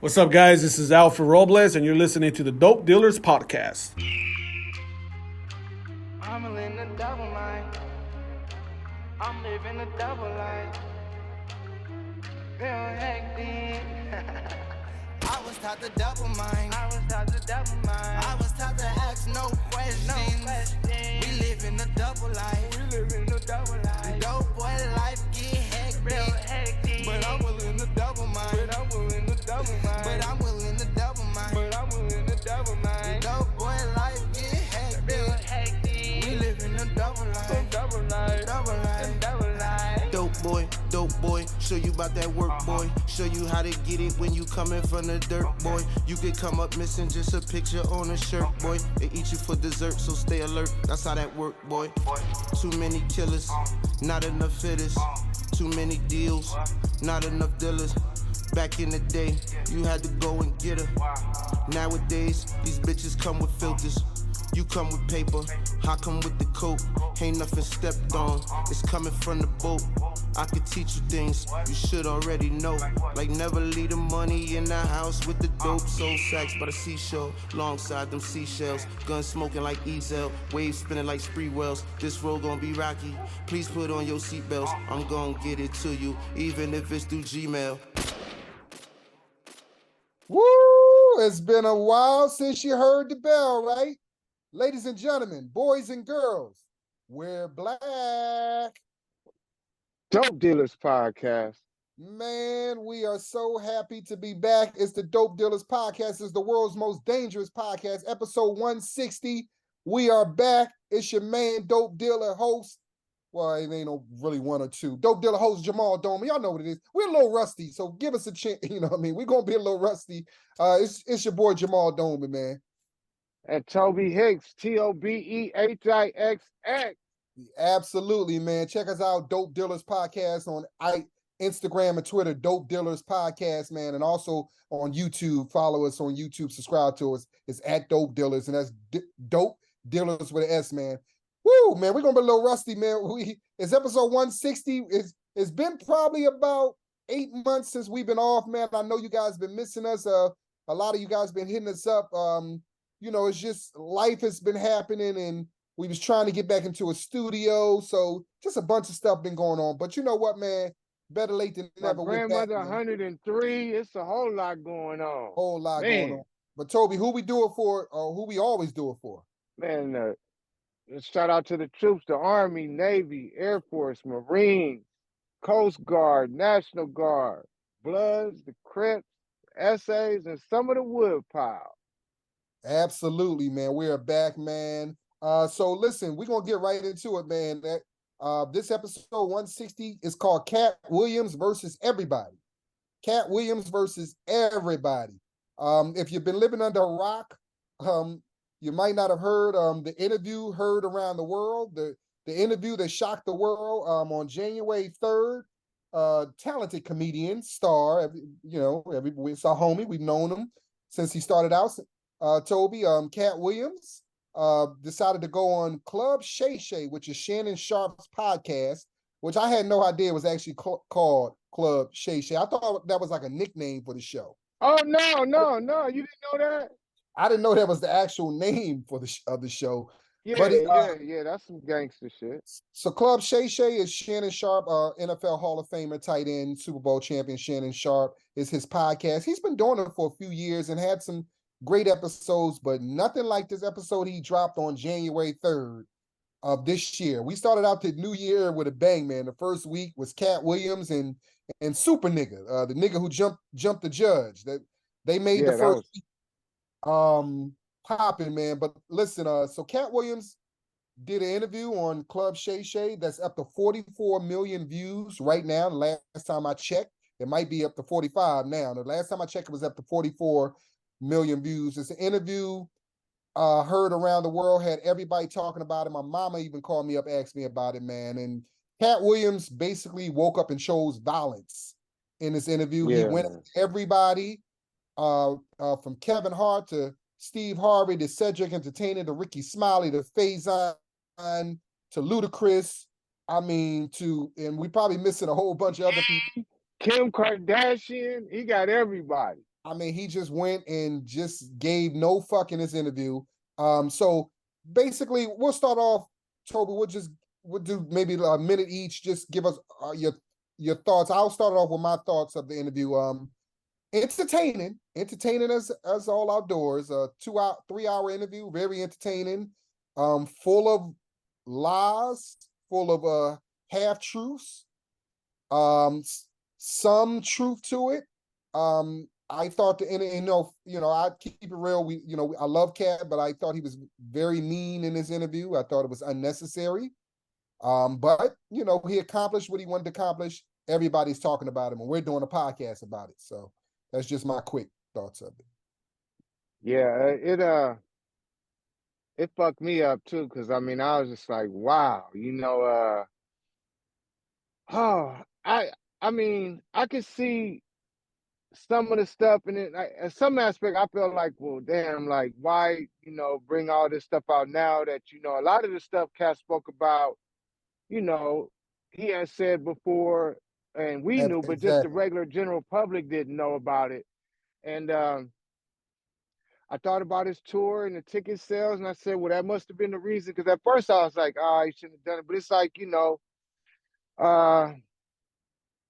What's up, guys? This is Alfred Robles, and you're listening to the Dope Dealers Podcast. I'm in a double mind. I'm living a double life. Real hectic. I was taught to double mind. I was taught to ask no questions. We live in a double life. Dope boy life get hectic. But I'm willing to double mind. But I'm willing to double mind. Dope boy life get hectic. We live in a double life. Dope boy, show you about that work, boy. Show you how to get it when you coming from the dirt, boy. You could come up missing just a picture on a shirt, boy. They eat you for dessert, so stay alert. That's how that work, boy. Too many killers, not enough fitters. Too many deals, not enough dealers. Back in the day, you had to go and get her. Nowadays, these bitches come with filters. You come with paper, I come with the coat. Ain't nothing stepped on, it's coming from the boat. I could teach you things you should already know. Like never leave the money in the house with the dope. Soul sacks by the seashore, alongside them seashells. Guns smoking like Ezel, waves spinning like spree wells. This road gon' be rocky, please put on your seatbelts. I'm gon' get it to you, even if it's through Gmail. Woo! It's been a while since you heard the bell, right? Ladies and gentlemen, boys and girls, we're black. Dope Dealers Podcast. Man, we are so happy to be back. It's the Dope Dealers Podcast. It's the world's most dangerous podcast, episode 160. We are back. It's your man, Dope Dealer host. Well, it ain't no really one or two. Dope Dealer host Jamal Dome. Y'all know what it is. We're a little rusty, so give us a chance. You know what I mean? We're going to be a little rusty. It's your boy, Jamal Dome, man. And Tobe Hicks, TOBEHIXX. Absolutely, man. Check us out, Dope Dealers Podcast on Instagram and Twitter, Dope Dealers Podcast, man. And also on YouTube. Follow us on YouTube. Subscribe to us. It's at Dope Dealers, and that's Dope Dealers with an S, man. Woo, man. We're going to be a little rusty, man. It's episode 160. It's been probably about 8 months since we've been off, man. I know you guys been missing us. A lot of you guys been hitting us up. It's just life has been happening, and we was trying to get back into a studio, so just a bunch of stuff been going on. But you know what, man? Better late than My never. grandmother, 103. It's a whole lot going on. Whole lot going on. But Toby, who we do it for, or who we always do it for? Man, shout out to the troops, the Army, Navy, Air Force, Marines, Coast Guard, National Guard, Bloods, the Crips, Essays, and some of the Woodpile. Absolutely, man. We are back, man. So listen, we're gonna get right into it, man. This episode 160 is called Katt Williams versus Everybody. Katt Williams versus Everybody. If you've been living under a rock, you might not have heard the interview heard around the world. The interview that shocked the world on January 3rd. Talented comedian, star. It's our homie. We've known him since he started out. Toby, Katt Williams decided to go on Club Shay Shay, which is Shannon Sharp's podcast, which I had no idea was actually called Club Shay Shay. I thought that was like a nickname for the show. Oh, no, you didn't know that? I didn't know that was the actual name for the show. Yeah, but that's some gangster shit. So Club Shay Shay is Shannon Sharp, NFL Hall of Famer, tight end, Super Bowl champion. Shannon Sharp is his podcast. He's been doing it for a few years and had some great episodes, but nothing like this episode he dropped on January 3rd of this year. We started out the new year with a bang, man. The first week was Katt Williams and Super Nigga, the nigga who jumped the judge. That they made the first week popping, man. But listen, so Katt Williams did an interview on Club Shay Shay that's up to 44 million views right now. The last time I checked, it might be up to 45 now. The last time I checked, it was up to 44 million views. It's an interview heard around the world, had everybody talking about it. My mama even called me up, asked me about it, man. And Katt Williams basically woke up and chose violence in this interview. Yeah, he went at everybody, from Kevin Hart to Steve Harvey to Cedric Entertainer to Ricky Smiley to Faison to Ludacris. And we probably missing a whole bunch of other people. Kim Kardashian, he got everybody. I mean, he just went and just gave no fuck in this interview. So basically, we'll start off, Toby. We'll do maybe a minute each. Just give us your thoughts. I'll start off with my thoughts of the interview. Entertaining as all outdoors. 3 hour interview, very entertaining. Full of lies, full of half truths. Some truth to it. I thought I keep it real. I love Katt, but I thought he was very mean in his interview. I thought it was unnecessary. But he accomplished what he wanted to accomplish. Everybody's talking about him, and we're doing a podcast about it. So that's just my quick thoughts of it. Yeah, it fucked me up too, because I mean I was just like, wow, oh, I mean I could see some of the stuff in it. In some aspect, I feel like, well, damn, like why bring all this stuff out now that a lot of the stuff Katt spoke about, you know, he has said before, and we knew, but just the Exactly. regular general public didn't know about it. And I thought about his tour and the ticket sales, and I said, well, that must have been the reason. Because at first I was like, oh, he shouldn't have done it. But it's like, uh,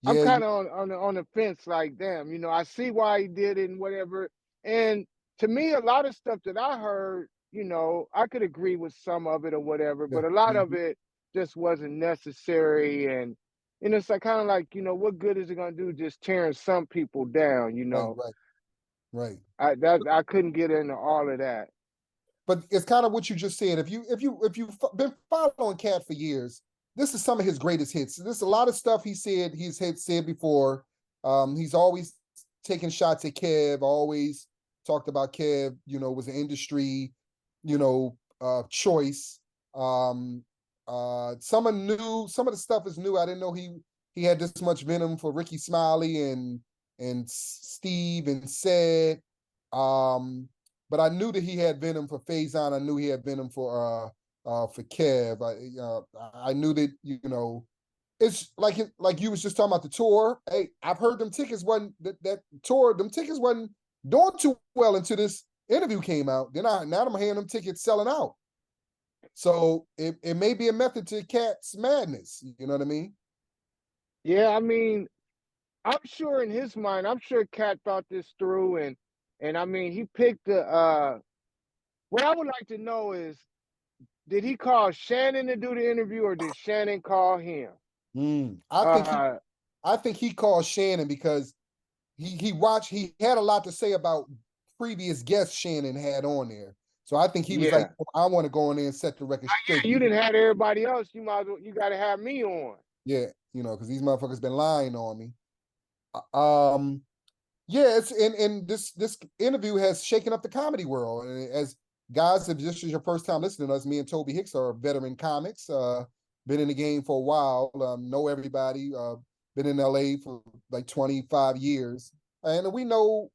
I'm Yeah, kind of on the fence. Like, damn, I see why he did it and whatever. And to me, a lot of stuff that I heard, I could agree with some of it or whatever, yeah. but a lot of Mhm. it just wasn't necessary. And it's like kind of like, what good is it gonna do just tearing some people down? Right, right, right. I couldn't get into all of that. But it's kind of what you just said. If you've been following Katt for years, this is some of his greatest hits. There's a lot of stuff he's had said before. He's always taken shots at Kev. Always talked about Kev. Was an industry, choice. Some of the stuff is new. I didn't know he had this much venom for Ricky Smiley and Steve and said. But I knew that he had venom for Faison. I knew he had venom for Kev. I knew that it's like you was just talking about the tour. Hey, I've heard them tickets wasn't that tour. Them tickets wasn't doing too well until this interview came out. Now I'm hearing them tickets selling out. So it may be a method to Katt's madness. You know what I mean? Yeah, I mean, I'm sure in his mind, I'm sure Katt thought this through, and I mean, he picked the. What I would like to know is, did he call Shannon to do the interview, or did Shannon call him? I think he Uh, I think he called Shannon because he had a lot to say about previous guests Shannon had on there. So I think he was like, yeah, I want to go in there and set the record straight. you didn't have everybody else. You might as well, you got to have me on. Yeah, because these motherfuckers been lying on me. Um, yeah, it's and this interview has shaken up the comedy world. And as guys, if this is your first time listening to us, me and Toby Hicks are veteran comics. Been in the game for a while. Know everybody. Been in LA for like 25 years, and we know.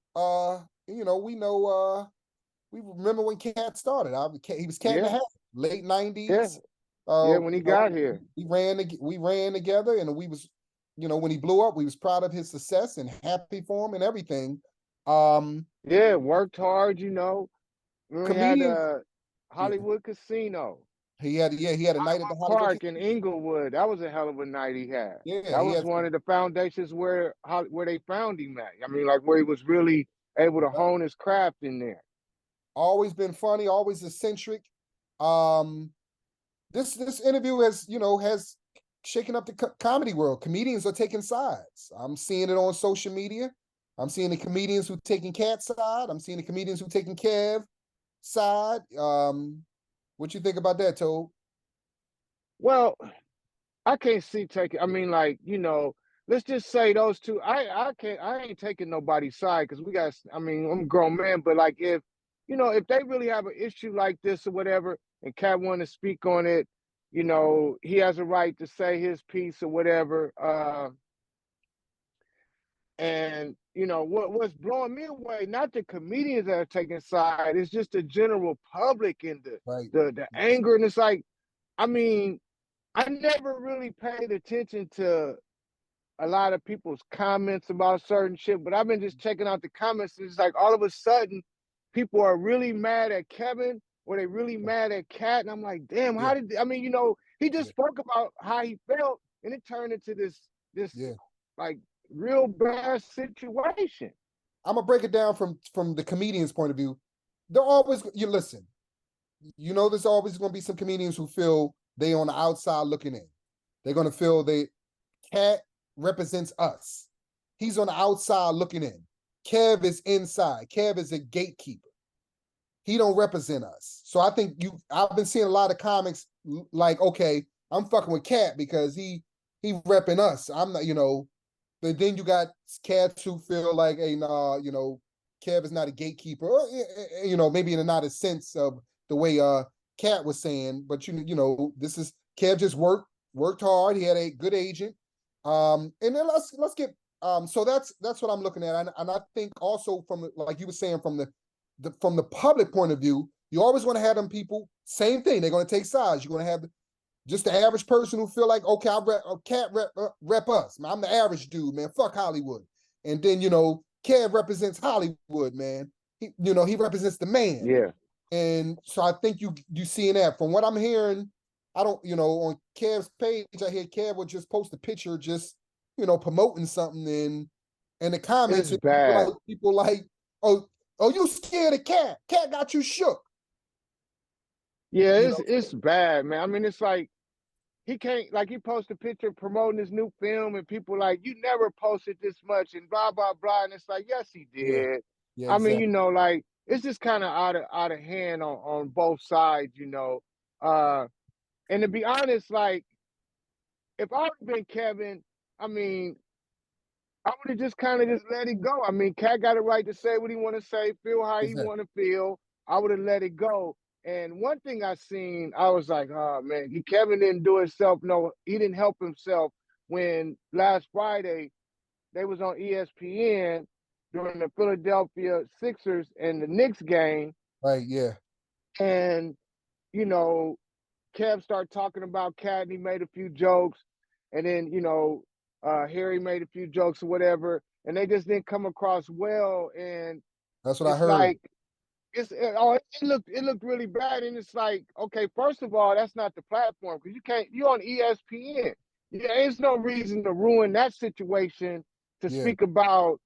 We remember when Katt started. He was Cat in the Yeah, Hat, late yeah, '90s. yeah. When he got here, We ran together, and we was, when he blew up, we was proud of his success and happy for him and everything. Um, yeah, worked hard. When we had Comedians, yeah, Hollywood Casino, he had a night at the Hollywood. Park in Inglewood. That was a hell of a night he had. Yeah, That he was had one of the foundations where they found him at. I mean, like where he was really able to hone his craft in there. always been funny, always eccentric. Um, this interview has shaken up the comedy world. Comedians are taking sides. I'm seeing it on social media. I'm seeing the comedians who taking Katt's side. I'm seeing the comedians who taking Kev side. What you think about that, Tobe? Well, I can't see taking. I mean, like let's just say those two. I can't. I ain't taking nobody's side because we got. I mean, I'm a grown man, but like if they really have an issue like this or whatever, and Katt want to speak on it, he has a right to say his piece or whatever. And what's blowing me away, not the comedians that are taking side, it's just the general public and Right. the anger. And it's like, I mean, I never really paid attention to a lot of people's comments about certain shit, but I've been just checking out the comments. And it's like all of a sudden, people are really mad at Kevin or they really mad at Katt. And I'm like, damn, how did, I mean, he just spoke about how he felt and it turned into this like real bad situation. I'm gonna break it down from the comedian's point of view. They're always, you listen, there's always gonna be some comedians who feel they on the outside looking in. They're gonna feel Katt represents us. He's on the outside looking in. Kev is inside. Kev is a gatekeeper. He don't represent us. So I think I've been seeing a lot of comics like, okay, I'm fucking with Katt because he repping us. I'm not, but then you got cats who feel like, hey, nah, Kev is not a gatekeeper, or, maybe in not a sense of the way Katt was saying, but this is Kev just worked hard. He had a good agent. And then let's get so that's what I'm looking at. And I think also from, like you were saying, from the public point of view, you always want to have them people, same thing, they're going to take sides. You're going to have just the average person who feel like, okay, Katt rep us. I'm the average dude, man. Fuck Hollywood. And then, Kev represents Hollywood, man. He represents the man. Yeah. And so I think you seeing that. From what I'm hearing, I don't, on Kev's page, I hear Kev would just post a picture, just, promoting something, and the comments, it's bad. People like, oh, you scared of Katt? Katt got you shook. Yeah, it's bad, man. I mean, it's like he can't, like, he posted a picture promoting his new film, and people like, you never posted this much, and blah blah blah. And it's like, yes, he did. Yeah, I exactly. mean, like, it's just kind of out of hand on both sides, and to be honest, like, if I would have been Kevin, I mean, I would have just kind of just let it go. I mean, Katt got a right to say what he want to say, feel how he want to feel. I would have let it go. And one thing I seen, I was like, oh man, Kevin didn't do himself. No, he didn't help himself when last Friday they was on ESPN during the Philadelphia Sixers and the Knicks game. Right, yeah. And, Kev started talking about Katt and he made a few jokes. And then, Harry made a few jokes or whatever, and they just didn't come across well. And that's what I heard. Like, it looked really bad. And it's like, okay, first of all, that's not the platform, because you're on ESPN. Yeah, there's no reason to ruin that situation to speak about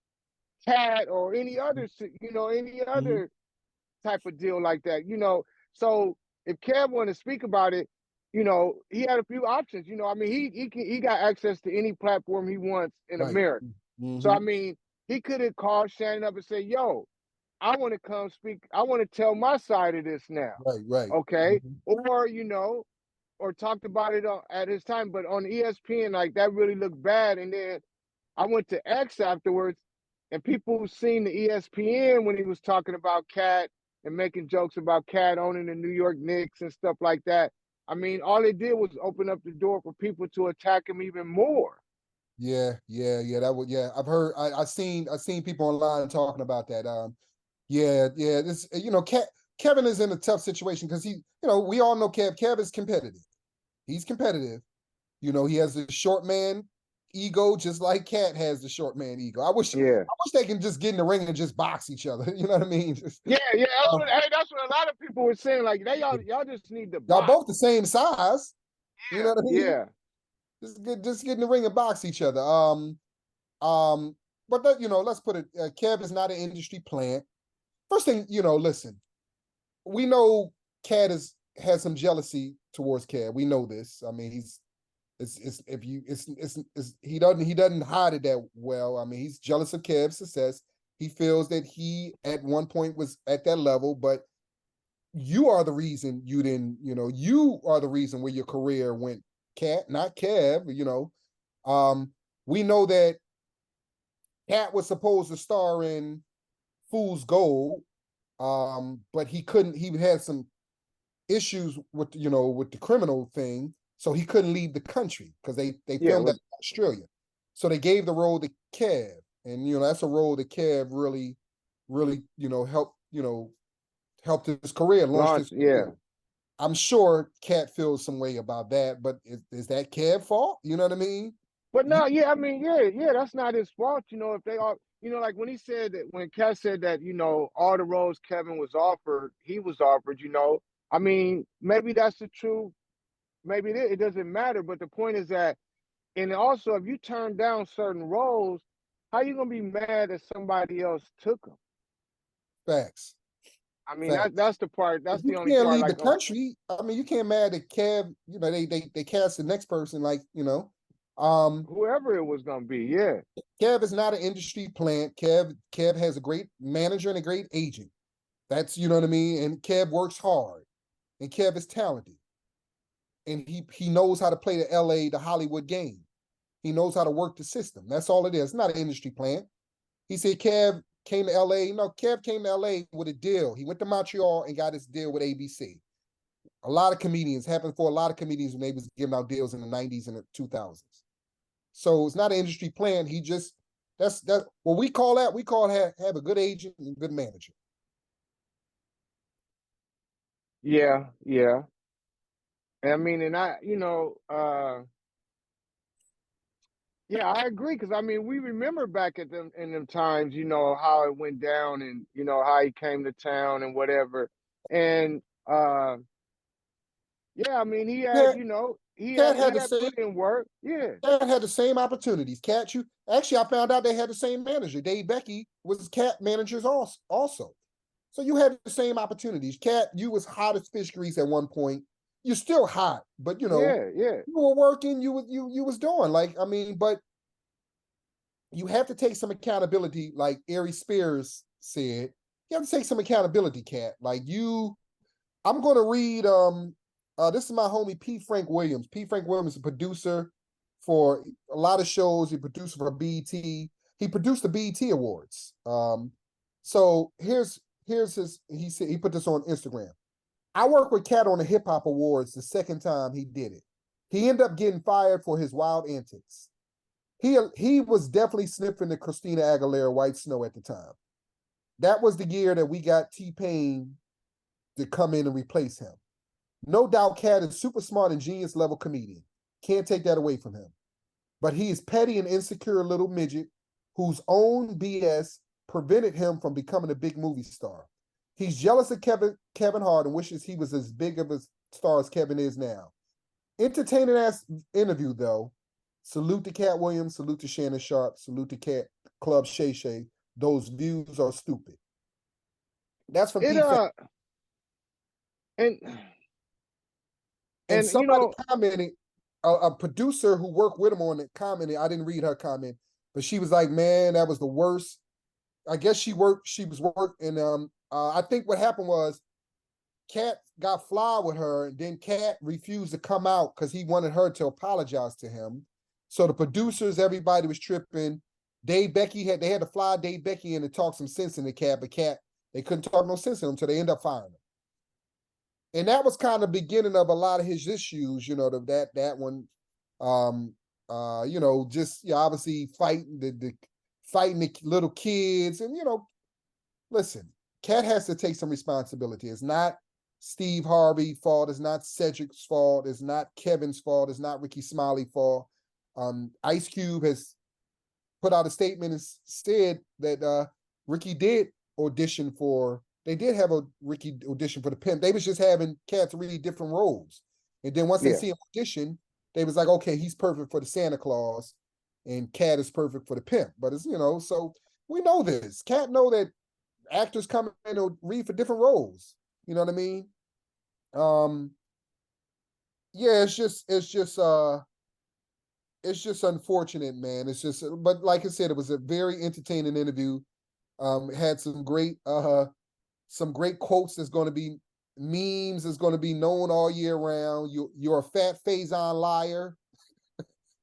Katt or any other, type of deal like that. So if Kev wanted to speak about it, he had a few options. I mean, he got access to any platform he wants in America. So I mean, he could have called Shannon up and said, "Yo, I want to come speak. I want to tell my side of this now." Right. Okay, or or talked about it at his time. But on ESPN, like, that really looked bad. And then I went to X afterwards, and people seen the ESPN when he was talking about Katt and making jokes about Katt owning the New York Knicks and stuff like that. I mean, all it did was open up the door for people to attack him even more. Yeah. That would, I've heard, I seen people online talking about that. This, Kevin is in a tough situation because he, we all know Kev is competitive. He's competitive. He has a short man ego, just like Katt has the short man ego. I wish they can just get in the ring and just box each other. You know what I mean? That's what a lot of people were saying. Like, y'all just need to box. Y'all both the same size. Yeah, you know what I mean? Yeah. Just get in the ring and box each other. But that, let's put it. Kev is not an industry plant. First thing, listen. We know Katt has some jealousy towards Kev. We know this. I mean, he doesn't hide it that well. I mean, he's jealous of Kev's success. He feels that he at one point was at that level, but you are the reason you didn't, you are the reason where your career went, Katt, not Kev. We know that Katt was supposed to star in Fool's Gold, but he couldn't. He had some issues with the criminal thing, so he couldn't leave the country because they filmed that in Australia. So they gave the role to Kev, and that's a role that Kev really helped his career, launched his career. I'm sure Katt feels some way about that, but is that Kev's fault? You know what I mean? But no, yeah, I mean, yeah, that's not his fault. If they are, like when he said that, when Katt said that, all the roles Kevin was offered, he was offered. I mean, maybe that's the truth. Maybe it doesn't matter. But the point is that, and also, if you turn down certain roles, how you gonna be mad that somebody else took them? Facts. I mean, Facts. that's the part. If That's you the only can't part. leave the Like, oh, country, I mean, you can't mad at Kev. They cast the next person, like, whoever it was gonna be, yeah, Kev is not an industry plant. Kev has a great manager and a great agent. That's, you know what I mean? And Kev works hard. And Kev is talented. And he knows how to play the the Hollywood game. He knows how to work the system. That's all it is. It's not an industry plant. He said Kev came to LA. No, Kev came to LA with a deal. He went to Montreal and got his deal with ABC. A lot of comedians, happened for a lot of comedians when they was giving out deals in the 90s and the 2000s. So it's not an industry plan. He just, that's what we call that. We call it have a good agent and a good manager. yeah. And I mean, and yeah, I agree, because I mean, we remember back at them in them times, how it went down, and how he came to town and whatever. And yeah, I mean, he had, Katt, he Katt had had he the had same put in work. Yeah. Katt had the same opportunities. Katt, you actually, I found out they had the same manager. Dave Becky was his Katt managers also. So you had the same opportunities. Katt, you was hot as fish grease at one point. You're still hot, but Yeah. you were working. You was doing, like, I mean, but you have to take some accountability, like Ari Spears said. You have to take some accountability, Katt. Like I'm gonna read this is my homie P. Frank Williams. P. Frank Williams is a producer for a lot of shows. He produced for BET. He produced the BET Awards. So here's his, he said, he put this on Instagram. I worked with Katt on the Hip Hop Awards the second time he did it. He ended up getting fired for his wild antics. He was definitely sniffing the Christina Aguilera White Snow at the time. That was the year that we got T-Pain to come in and replace him. No doubt Katt is super smart and genius level comedian. Can't take that away from him. But he is petty and insecure little midget whose own BS prevented him from becoming a big movie star. He's jealous of Kevin Hart and wishes he was as big of a star as Kevin is now. Entertaining ass interview though. Salute to Katt Williams, salute to Shannon Sharp, salute to Cat Club Shay Shay. Those views are stupid. That's from It Pete. and And and somebody commented, a producer who worked with him on it commented, I didn't read her comment, but she was like, man, that was the worst. I guess she was working. I think what happened was Katt got fly with her, and then Katt refused to come out because he wanted her to apologize to him. So the producers, everybody was tripping. They had to fly Dave Becky in and talk some sense in the Katt, but Katt, they couldn't talk no sense in him, so they ended up firing him. And that was kind of the beginning of a lot of his issues, that one, just obviously fighting the little kids, and listen, Katt has to take some responsibility. It's not Steve Harvey's fault. It's not Cedric's fault. It's not Kevin's fault. It's not Ricky Smiley's fault. Ice Cube has put out a statement and said that Ricky did audition for. They did have a Ricky audition for the Pimp. They was just having cats really different roles. And then once they see him audition, they was like, okay, he's perfect for the Santa Claus and Katt is perfect for the Pimp. But it's, so we know this. Katt know that actors come in and read for different roles. You know what I mean? Yeah, it's just unfortunate, man. It's just, but like I said, it was a very entertaining interview. It had some great quotes that's going to be memes, that's going to be known all year round. You're a fat Faison liar.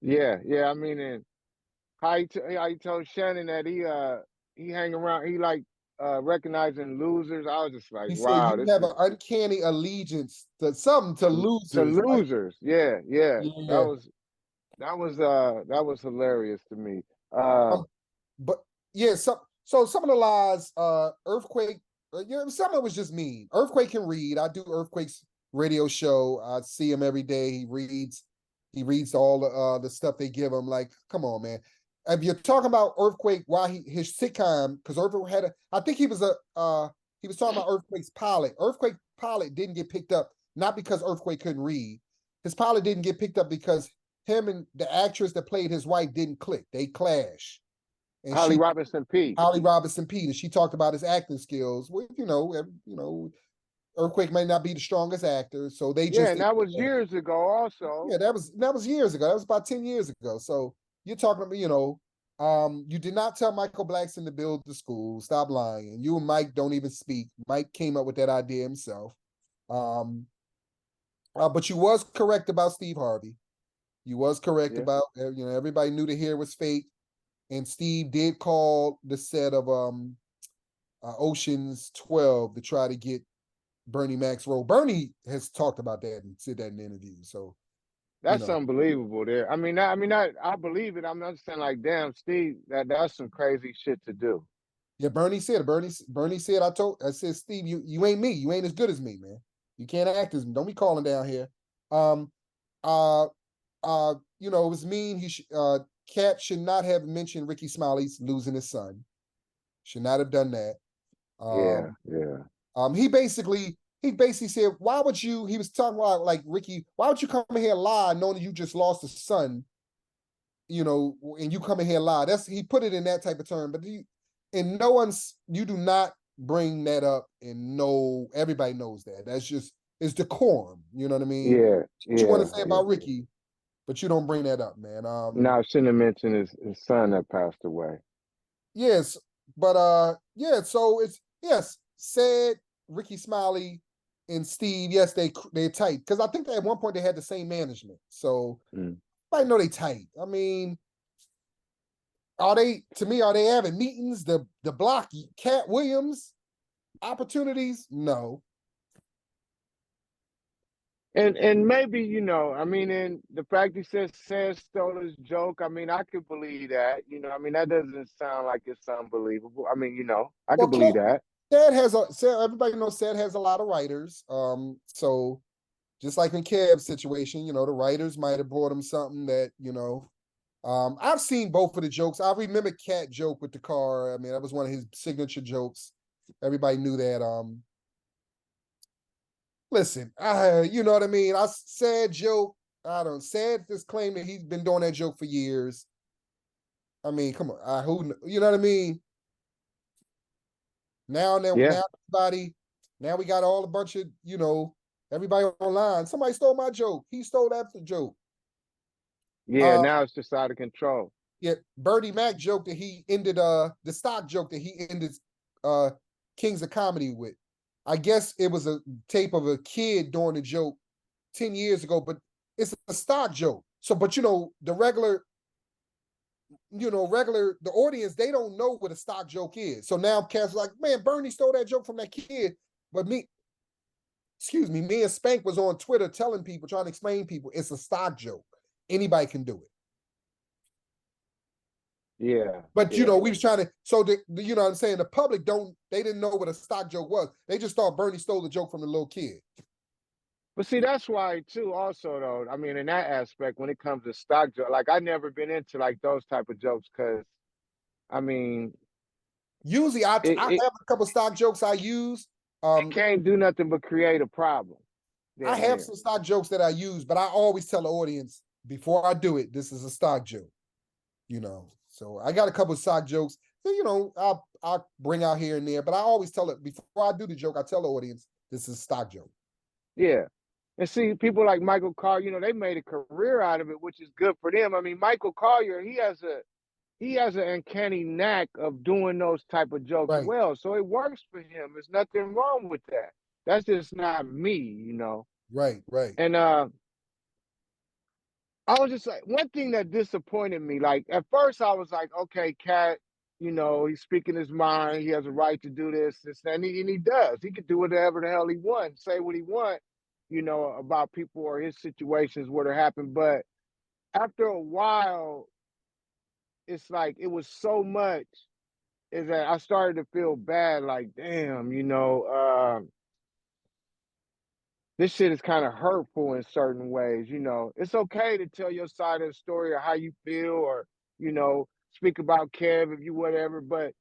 yeah. I mean, and how he told Shannon that he hang around, he like recognizing losers. I was just like, He said wow, you this have is an uncanny allegiance to something to to losers. Like, losers. Yeah. yeah. That was hilarious to me. But yeah, so some of the lies, Earthquake, some of it was just mean. Earthquake can read. I do Earthquake's radio show. I see him every day. He reads. He reads all the stuff they give him. Like, come on, man. If you're talking about Earthquake, why his sitcom, because Earthquake had I think he was he was talking about Earthquake's pilot. Earthquake pilot didn't get picked up, not because Earthquake couldn't read. His pilot didn't get picked up because him and the actress that played his wife didn't click. They clash. And Holly Robinson Peete. Holly Robinson Peete, and she talked about his acting skills. Well, Earthquake may not be the strongest actor, so they just and that was years ago. Also, yeah, that was years ago. That was about 10 years ago. So you're talking about, you did not tell Michael Blackson to build the school. Stop lying. You and Mike don't even speak. Mike came up with that idea himself. But you was correct about Steve Harvey. You was correct about everybody knew the hair was fake, and Steve did call the set of Ocean's 12 to try to get Bernie Mac's role. Bernie has talked about that and said that in interviews. So that's unbelievable. There, I believe it. I'm not saying like, damn, Steve, that's some crazy shit to do. Yeah, Bernie said, I said, Steve, you ain't me. You ain't as good as me, man. You can't act as me. Don't be calling down here. It was mean. Katt should not have mentioned Ricky Smiley's losing his son. Should not have done that. He basically said, why would you, he was talking about like, Ricky, why would you come in here and lie knowing that you just lost a son, and you come in here and lie. He put it in that type of term, but you do not bring that up, and everybody knows that. That's just, it's decorum. You know what I mean? Yeah. What you want to say about Ricky, but you don't bring that up, man. Now, I shouldn't have mentioned his son that passed away. Yes, but so it's, yes, said Ricky Smiley and Steve, yes, they're tight. Because I think at one point they had the same management. So I know they tight. I mean, are they having meetings, the block Katt Williams opportunities? No. And maybe, and the fact he said stole his joke, I could believe that. That doesn't sound like it's unbelievable. I could believe that. Everybody knows Sad has a lot of writers. So just like in Kev's situation, the writers might have brought him something that, I've seen both of the jokes. I remember Katt joke with the car. That was one of his signature jokes. Everybody knew that. Listen, you know what I mean? Sad joke. Sad just claimed that he's been doing that joke for years. Come on. You know what I mean? Now everybody, now we got all a bunch of, everybody online. Somebody stole my joke. He stole that joke. Yeah, now it's just out of control. Yeah, Bernie Mac joke that he ended the stock joke that he ended Kings of Comedy with. I guess it was a tape of a kid doing a joke 10 years ago, but it's a stock joke. So, but the audience, they don't know what a stock joke is. So now Katt's like, man, Bernie stole that joke from that kid. But me and Spank was on Twitter telling people, trying to explain people, it's a stock joke. Anybody can do it. Yeah. But we was trying to, so you know what I'm saying, the public they didn't know what a stock joke was. They just thought Bernie stole the joke from the little kid. But see, that's why too, also though, in that aspect, when it comes to stock joke, like I never been into like those type of jokes, because usually I have a couple stock jokes I use. It can't do nothing but create a problem. I have some stock jokes that I use, but I always tell the audience before I do it, this is a stock joke. So I got a couple of stock jokes that, I'll bring out here and there, but I always tell it before I do the joke, I tell the audience this is a stock joke. Yeah. And see, people like Michael Collier, they made a career out of it, which is good for them. Michael Collier, he has an uncanny knack of doing those type of jokes well. So it works for him. There's nothing wrong with that. That's just not me, Right. And I was just like, one thing that disappointed me, like at first I was like, okay, Katt, he's speaking his mind. He has a right to do this, and he does. He can do whatever the hell he wants, say what he wants, about people or his situations where they happen. But after a while, it's like it was so much is that I started to feel bad. Like, damn, this shit is kind of hurtful in certain ways. It's okay to tell your side of the story or how you feel, or speak about Kev if you whatever, but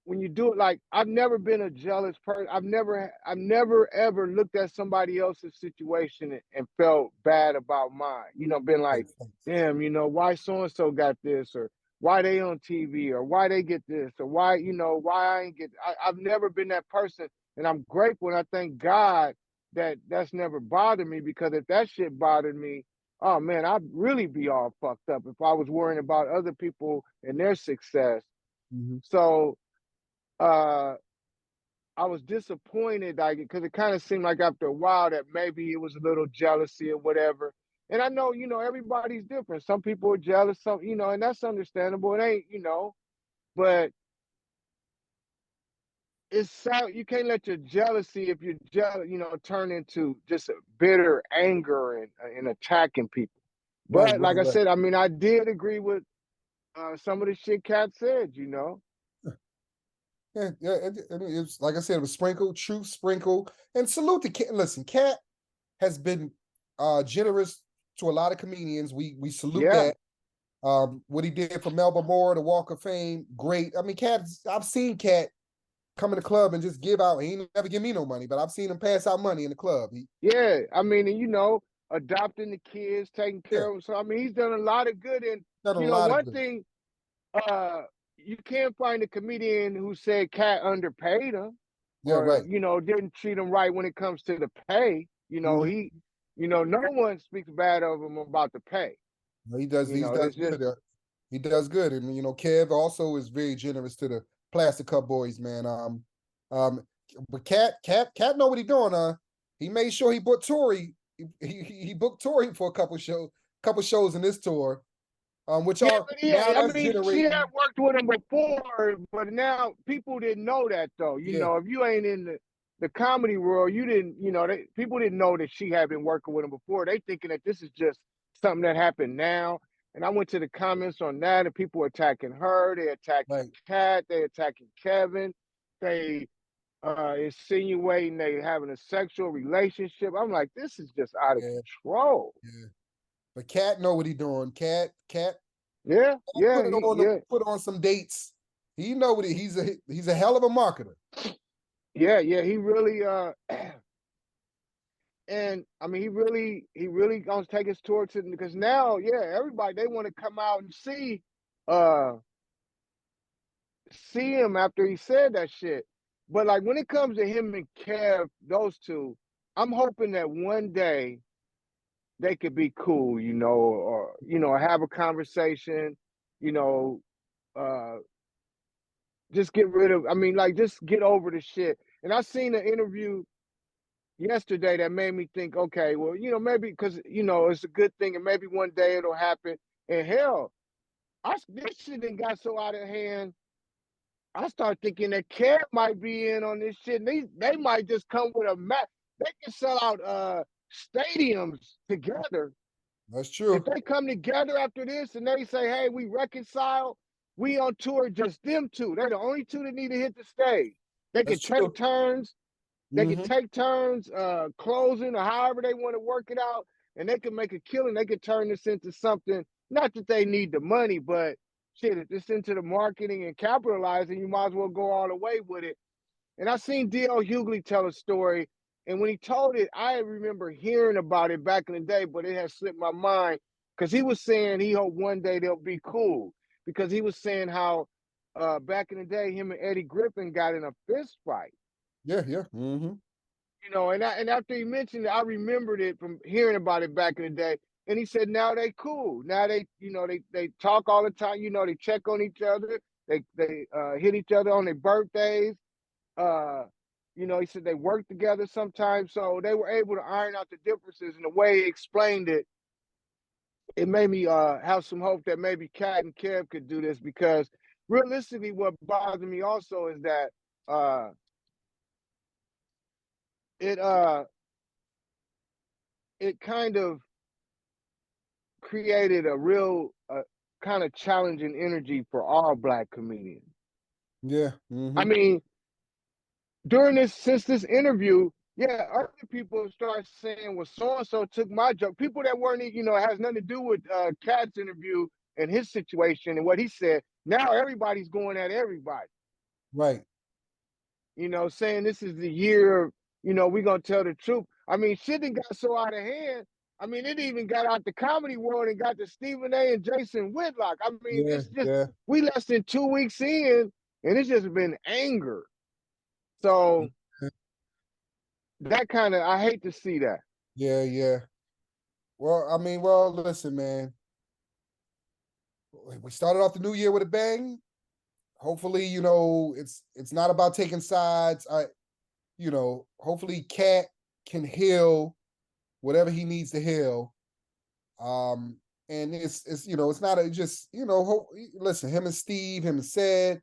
when you do it, like, I've never been a jealous person. I've never ever looked at somebody else's situation and felt bad about mine. Been like, damn, why so and so got this, or why they on TV, or why they get this, or why I ain't get. I've never been that person, and I'm grateful and I thank God that that's never bothered me, because if that shit bothered me, oh man, I'd really be all fucked up if I was worrying about other people and their success. Mhm. So uh I was disappointed, like, because it kind of seemed like after a while that maybe it was a little jealousy or whatever. And I know, everybody's different. Some people are jealous, some, and that's understandable. It ain't, but it's so you can't let your jealousy, if you're jealous, turn into just a bitter anger and attacking people. Right, But right, like I right. said, I mean, I did agree with some of the shit Katt said. Yeah, yeah. I mean, it's like I said, it was sprinkle, truth sprinkle, and salute to Katt. Listen, Katt has been generous to a lot of comedians. We salute Yeah. that. What he did for Melba Moore, the Walk of Fame, great. I mean, Katt. I've seen Katt come in the club and just give out. He ain't never give me no money, but I've seen him pass out money in the club. Yeah, I mean, and adopting the kids, taking Yeah, care of them. So I mean, he's done a lot of good. And done a lot of one good. thing, you can't find a comedian who said Katt underpaid him, Yeah, or right. didn't treat him right when it comes to the pay. Mhm. No one speaks bad of him about the pay. He does. He does It's just good. He does good, and Kev also is very generous to the Plastic Cup Boys, man. Um, but Katt know what he doing. He made sure he booked Tory. He booked Tory for a couple shows in this tour. Which Yeah, are but now I that's mean, she had generating. worked with him before, but now people didn't know that though. Yeah, If you ain't in the comedy world, you didn't, people didn't know that she had been working with him before. They thinking that this is just something that happened now. And I went to the comments on that, and people attacking her, they attacking right. Katt, they attacking Kevin, they insinuating they having a sexual relationship. I'm like, this is just out of Yeah, control. yeah. But Katt know what he doing. Katt Yeah, yeah, yeah. put on some dates. He know what he's a hell of a marketer. Yeah, yeah, he really and I mean he really gonna take us towards it, because now, yeah, everybody, they want to come out and uh see him after he said that shit. But like when it comes to him and Kev, those two, I'm hoping that one day they could be cool, or have a conversation, you know, uh just get rid of, I mean, like, just get over the shit. And I seen an interview yesterday that made me think, okay, well, maybe because it's a good thing, and maybe one day it'll happen. And hell, this shit done got so out of hand. I start thinking that Kev might be in on this shit. And they might just come with a map. They can sell out stadiums together. That's If true. they come together after this and they say, hey, we reconcile, we on tour, just them two. They're the only two that need to hit the stage. They can That's take true. turns. They can Hmm. take turns closing, or however they want to work it out, and they can make a killing. They can turn this into something. Not that they need the money, but shit, if it's into the marketing and capitalizing, you might as well go all the way with it. And I seen D.L. Hughley tell a story, and when he told it, I remember hearing about it back in the day, but it has slipped my mind, because he was saying he hoped one day they'll be cool, because he was saying how back in the day him and Eddie Griffin got in a fist fight. Yeah, yeah. Hmm. And after he mentioned it, I remembered it from hearing about it back in the day. And he said now they cool. Now they talk all the time. They check on each other. They hit each other on their birthdays. Uh, he said they work together sometimes. So they were able to iron out the differences. And the way he explained it, it made me have some hope that maybe Katt and Kev could do this, because realistically, what bothers me also is that uh, it uh, it kind of created a real kind of challenging energy for all Black comedians. Yeah. I Hmm. mean, since this interview, yeah, other people start saying, well, so-and-so took my joke. People that weren't, it has nothing to do with Katt's interview and his situation and what he said. Now everybody's going at everybody, Right. saying this is the year of, we're going to tell the truth. I mean, shit done got so out of hand. I mean, it even got out the comedy world and got to Stephen A. and Jason Whitlock. I mean, Yeah, it's just, yeah. we less than 2 weeks in, and it's just been anger. So that kind of, I hate to see that. Yeah, yeah. Well, I mean, well, listen, man. We started off the new year with a bang. Hopefully, it's not about taking sides. Hopefully Katt can heal whatever he needs to heal. And it's not just, listen, him and Steve, him and Said,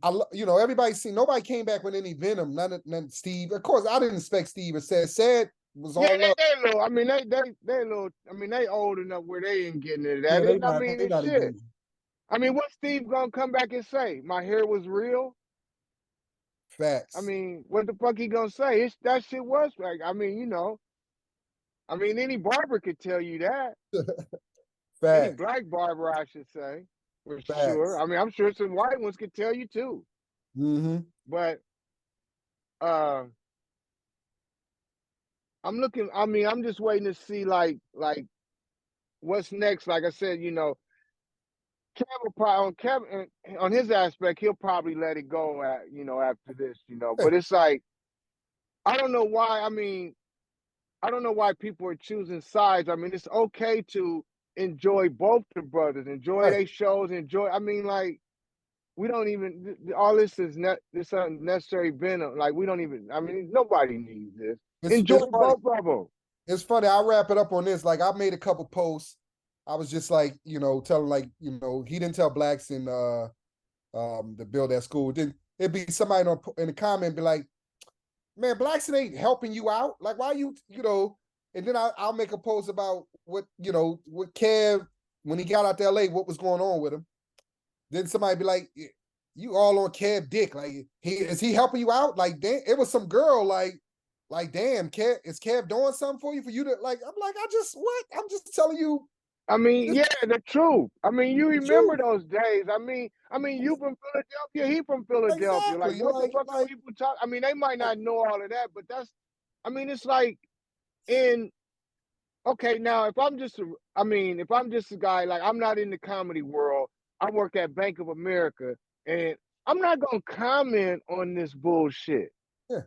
everybody seen, nobody came back with any venom, none Steve. Of course, I didn't expect Steve or Said was Yeah, all love. they little. I mean, they little. I mean, they old enough where they ain't getting into Yeah, that. they I not mean, they it's not in shit. danger. I mean, what Steve gonna come back and say? My hair was real. I Facts. mean, what the fuck he gonna say? That shit was like. I mean, I mean, any barber could tell you that. Any Facts. black barber, I should say, for sure. Facts. I mean, I'm sure some white ones could tell you too. Mm-hmm. But uh, I'm looking. I mean, I'm just waiting to see like what's next. Like I said, Kev will probably on his aspect, he'll probably let it go after this. But it's like I don't know why. I mean, I don't know why people are choosing sides. I mean, it's okay to enjoy both the brothers, enjoy Right. their shows, enjoy. I mean, like we don't even all this is this unnecessary venom. Like we don't even. I mean, nobody needs this. Enjoy It's funny. both of them. It's funny. I'll wrap it up on this. Like I made a couple posts. I was just like, telling like, he didn't tell blacks to build that school. Then it'd be somebody in the comment be like, man, Blackson ain't helping you out. Like, why and then I'll make a post about what Kev, when he got out to LA, what was going on with him. Then somebody be like, you all on Kev dick. Like, is he helping you out? Like, damn, it was some girl like, damn, Kev, is Kev doing something for you to like? I'm like, I'm just telling you. I mean, yeah, the truth. I mean, you remember Truth. those days. I mean, you from Philadelphia, he from Philadelphia. Like, Exactly. what the fuck are people talk? I mean, they might not know all of that, but I mean, it's like okay, now if I'm just a guy, like I'm not in the comedy world, I work at Bank of America, and I'm not gonna comment on this bullshit. Yeah.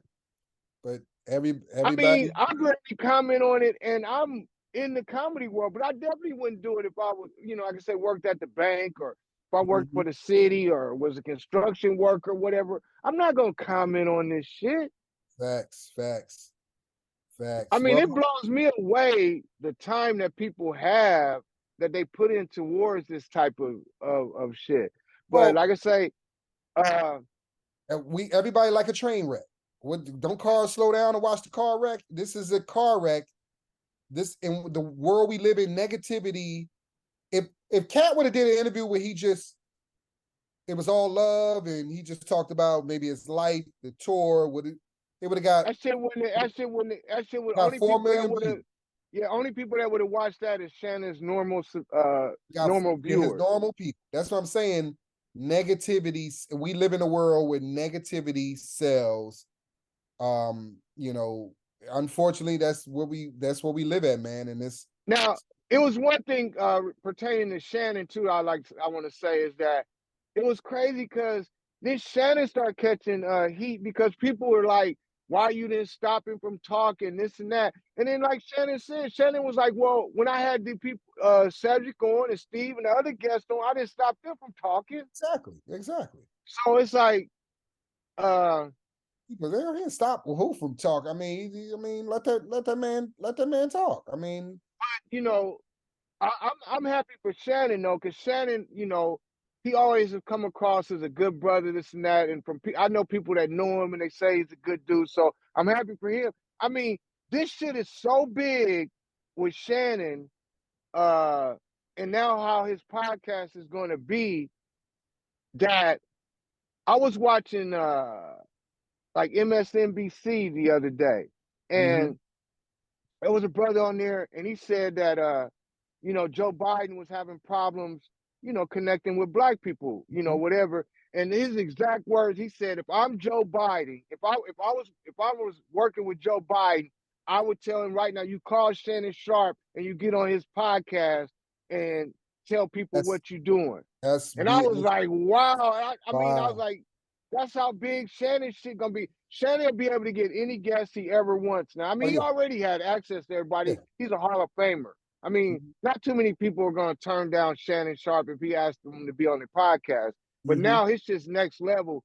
But I mean, everybody. I'm going to comment on it, and I'm in the comedy world, but I definitely wouldn't do it if I was, like I said, worked at the bank or if I worked for the city or was a construction worker, whatever. I'm not going to comment on this shit. Facts. I mean, Well, it blows me away the time that people have that they put in towards this type of shit. But well, like I say, everybody like a train wreck. Don't cars slow down to watch the car wreck? This is a car wreck. This in the world we live in, negativity. If Katt would have did an interview where it was all love and he just talked about maybe his life, the tour, it would have got that shit would got only 4 people that million would have. views. Yeah, only people that would have watched that is Shannon's normal Got normal his viewers. normal people. That's what I'm saying. Negativity. We live in a world where negativity sells. Unfortunately, that's what we live at, man. And this Now, it was one thing pertaining to Shannon too. I want to say is that it was crazy because this Shannon started catching heat because people were like, "Why you didn't stop him from talking this and that?" And then, like Shannon said, Shannon was like, "Well, when I had the people Cedric on and Steve and the other guests on, I didn't stop them from talking." exactly. So it's like, People they don't stop who from talk. I mean, let that man talk. I mean, you know, I'm happy for Shannon though, because Shannon, he always has come across as a good brother, this and that. And I know people that know him and they say he's a good dude. So I'm happy for him. I mean, this shit is so big with Shannon, and now how his podcast is going to be that I was watching like MSNBC the other day, And there was a brother on there, and he said that Joe Biden was having problems, connecting with black people, whatever. And his exact words, he said, if I'm Joe Biden, if I was working with Joe Biden, I would tell him right now, you call Shannon Sharp and you get on his podcast and tell people what you're doing. And I was like, wow. I mean, I was like, that's how big Shannon shit gonna be. Shannon will be able to get any guest he ever wants now. I mean, he already had access to everybody. Yeah. He's a Hall of Famer. I mean, not too many people are gonna turn down Shannon Sharp if he asked them to be on the podcast. But now it's just next level.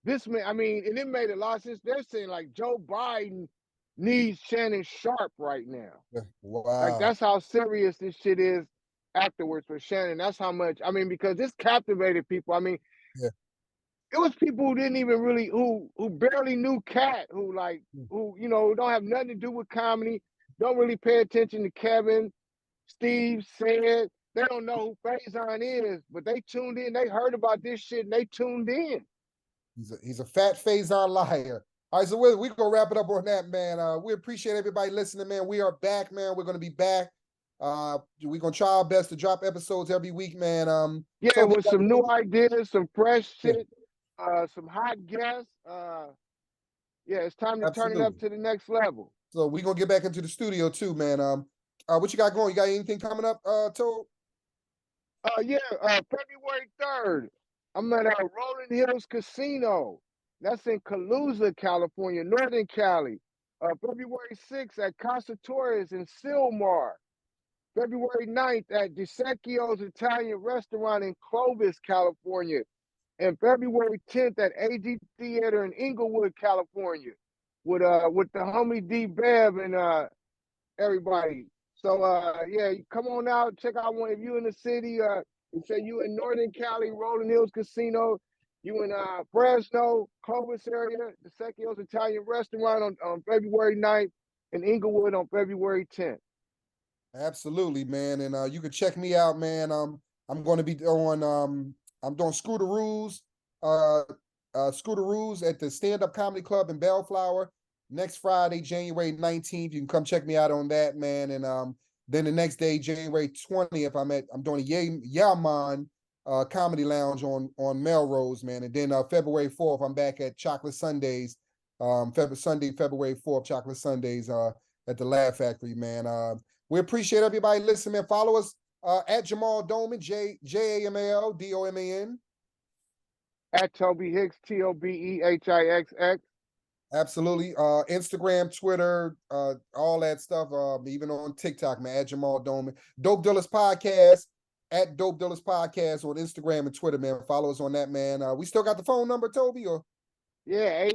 This man, I mean, and it made a lot of sense. They're saying like Joe Biden needs Shannon Sharp right now. Wow. Like that's how serious this shit is afterwards for Shannon. That's how much, I mean, because this captivated people. I mean, it was people who didn't even really, who barely knew Katt, who don't have nothing to do with comedy, don't really pay attention to Kevin, Steve said. They don't know who Faison is, but they tuned in. They heard about this shit and they tuned in. He's a fat Faison liar. All right, so we're going to wrap it up on that, man. We appreciate everybody listening, man. We are back, man. We're going to be back. We're going to try our best to drop episodes every week, man. With some new ideas, some fresh shit, some hot guests. It's time to turn it up to the next level. So we're going to get back into the studio too, man. What you got going? You got anything coming up, Tobe? February 3rd. I'm at Rolling Hills Casino. That's in Calusa, California, Northern Cali. February 6th at Casa Torres in Silmar. February 9th at DeSecchio's Italian Restaurant in Clovis, California. And February 10th at AG Theater in Inglewood, California, with the homie D Bev and everybody. So come on out, check out one. If you in the city, you say you in Northern Cali, Rolling Hills Casino, you in Fresno, Clovis area, the DeSecchio's Italian Restaurant on February 9th, and Inglewood on February 10th. Absolutely, man. And you can check me out, man. I'm going to be on I'm doing Screw the Rules at the Stand Up Comedy Club in Bellflower next Friday, January 19th. You can come check me out on that, man. And then the next day, January 20th, I'm doing a Yaman Comedy Lounge on Melrose, man. And then February 4th, I'm back at Chocolate Sundays. February 4th, Chocolate Sundays at the Laugh Factory, man. We appreciate everybody listening, man. Follow us at Jamal Doman, Jamal Doman. At Tobe Hicks, TOBEHIXX. Absolutely. Instagram, Twitter, all that stuff. Even on TikTok, man, at Jamal Doman. Dope Dealers Podcast, at Dope Dealers Podcast on Instagram and Twitter, man. Follow us on that, man. We still got the phone number, Tobe, or? Yeah,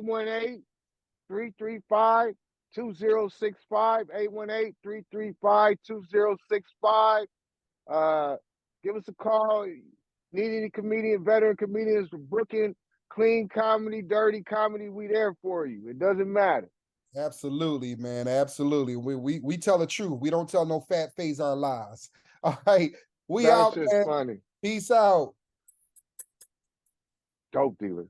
818-335-2065. 818-335-2065. Give us a call. Need any veteran comedians for booking, clean comedy, dirty comedy, we there for you. It doesn't matter. Absolutely, man. Absolutely. We tell the truth. We don't tell no fat Faison lies. All right. We out, man. Funny. Peace out. Dope dealers.